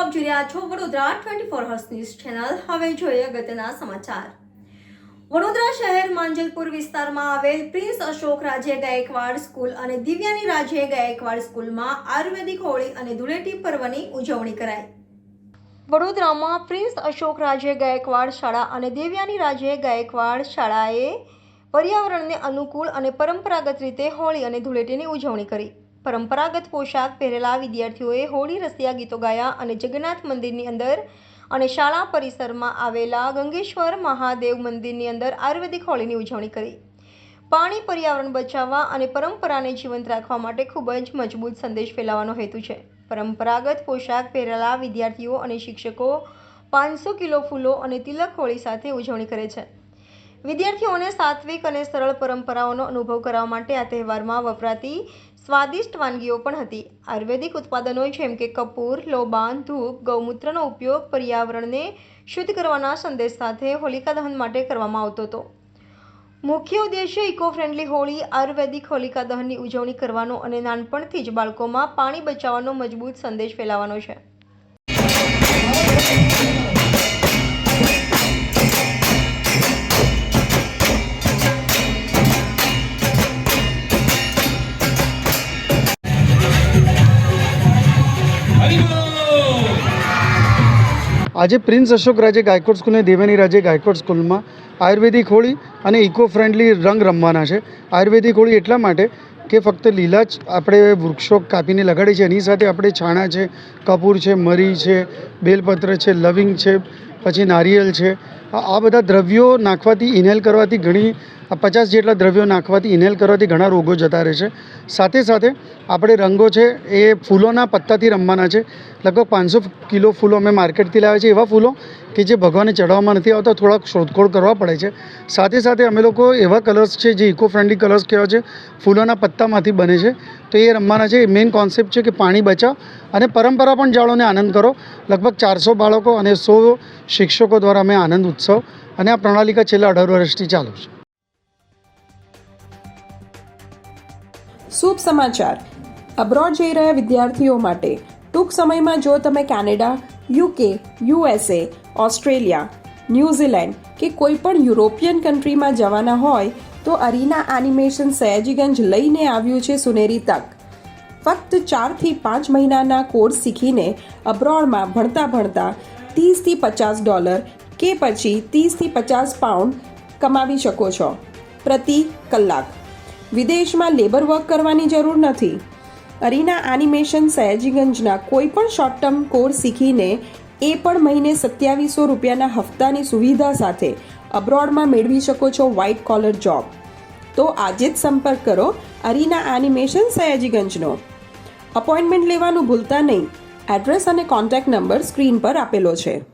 આપ જોઈ રહ્યા છો વડોદરા 24 હર્સ ન્યૂઝ ચેનલ। હવે જોઈએ અગત્યના સમાચાર। વડોદરા શહેર માંજલપુર વિસ્તારમાં આવેલ પ્રિન્સ અશોક રાજ્ય ગાયકવાડ સ્કૂલ અને દિવ્યાની રાજ્ય ગાયકવાડ સ્કૂલમાં આયુર્વેદિક હોળી અને ધૂળેટી પર્વની ઉજવણી કરાઈ। વડોદરામાં પ્રિન્સ અશોક રાજ્ય ગાયકવાડ શાળા અને દિવ્યાની રાજ્ય ગાયકવાડ શાળાએ પર્યાવરણને અનુકૂળ અને પરંપરાગત રીતે હોળી અને ધૂળેટીની ઉજવણી કરી। પરંપરાગત પોશાક પહેરેલા વિદ્યાર્થીઓએ હોળી રસિયા ગીતો ગાયા અને જગન્નાથ મંદિરની અંદર અને શાળા પરિસરમાં આવેલા ગંગેશ્વર મહાદેવ મંદિરની અંદર આયુર્વેદિક હોળીની ઉજવણી કરી। પાણી પર્યાવરણ બચાવવા અને પરંપરાને જીવંત રાખવા માટે ખૂબ જ મજબૂત સંદેશ ફેલાવવાનો હેતુ છે। પરંપરાગત પોશાક પહેરેલા વિદ્યાર્થીઓ અને શિક્ષકો 500 કિલો ફૂલો અને તિલક હોળી સાથે ઉજવણી કરે છે। વિદ્યાર્થીઓને સાત્વિક અને સરળ પરંપરાઓનો અનુભવ કરાવવા માટે આ તહેવારમાં વપરાતી સ્વાદિષ્ટ વાનગીઓ પણ હતી। આયુર્વેદિક ઉત્પાદનો જેમ કે કપૂર, લોબાન, ધૂપ, ગૌમૂત્રનો ઉપયોગ પર્યાવરણને શુદ્ધ કરવાના સંદેશ સાથે હોલિકા દહન માટે કરવામાં આવતો હતો। મુખ્ય ઉદ્દેશ્ય ઇકો ફ્રેન્ડલી હોળી આયુર્વેદિક હોલિકા દહનની ઉજવણી કરવાનો અને નાનપણથી જ બાળકોમાં પાણી બચાવવાનો મજબૂત સંદેશ ફેલાવવાનો છે। આજે પ્રિન્સ અશોક રાજ્ય ગાયકવાડ સ્કૂલ અને દેવ્યાની રાજ્ય ગાયકવાડ સ્કૂલમાં આયુર્વેદિક હોળી અને ઇકો ફ્રેન્ડલી રંગ રમવાના છે। આયુર્વેદિક હોળી એટલા માટે કે ફક્ત લીલા જ આપણે વૃક્ષો કાપીને લગાડીએ છીએ, એની સાથે આપણે છાણા છે, કપૂર છે, મરી છે, બેલપત્ર છે, લવિંગ છે, પછી નારિયેળ છે, આ બધા દ્રવ્યો નાખવાથી ઇન્હેલ કરવાથી ઘણી 50 જેટલા દ્રવ્યો નાખવાથી ઇન્હેલ કરવાથી ઘણા રોગો જતા રહે છે। સાથે સાથે આપણે રંગો છે એ ફૂલોના પત્તાથી રમવાના છે। લગભગ 500 કિલો ફૂલો અમે માર્કેટથી લાવ્યા છે, એવા ફૂલો કે જે ભગવાનને ચડાવવામાં નથી આવતા, થોડાક શોધખોળ કરવા પડે છે। સાથે સાથે અમે લોકો એવા કલર્સ છે જે ઇકો ફ્રેન્ડલી કલર્સ કહેવાય છે, ફૂલોના પત્તામાંથી બને છે, તો એ રમવાના છે। મેઇન કોન્સેપ્ટ છે કે પાણી બચાવ અને પરંપરા પણ જાળો અને આનંદ કરો। લગભગ 400 બાળકો અને 100 શિક્ષકો દ્વારા અમે આનંદ ઉત્સવ અને આ પ્રણાલિકા છેલ્લા 18 વર્ષથી ચાલુ છે। શુભ સમાચાર। અબ્રોડ જઈ રહ્યા વિદ્યાર્થીઓ માટે ટૂંક સમયમાં જો તમે Canada, UK, USA, Australia, New Zealand કે કોઈ પણ યુરોપિયન કન્ટ્રીમાં જવાના હોય તો અરીના એનિમેશન સયાજીગંજ લઈને આવ્યું છે સુનેરી તક। ફક્ત 4 થી 5 મહિનાના કોર્સ શીખીને અબ્રોડમાં ભણતા ભણતા $30 થી $50 કે પછી $30 થી $50 કમાવી શકો છો પ્રતિ કલાક। વિદેશમાં લેબર વર્ક કરવાની જરૂર નથી। અરીના એનિમેશન સયાજીગંજના કોઈ પણ શોર્ટ ટર્મ કોર્સ શીખીને એ પણ મહિને ₹2700 હપ્તાની સુવિધા સાથે અબ્રોડમાં મેળવી શકો છો વ્હાઇટ કોલર જોબ। તો આજે જ સંપર્ક કરો અરીના એનિમેશન સયાજીગંજનો। અપોઇન્ટમેન્ટ લેવાનું ભૂલતા નહીં। એડ્રેસ અને કોન્ટેક્ટ નંબર સ્ક્રીન પર આપેલો છે।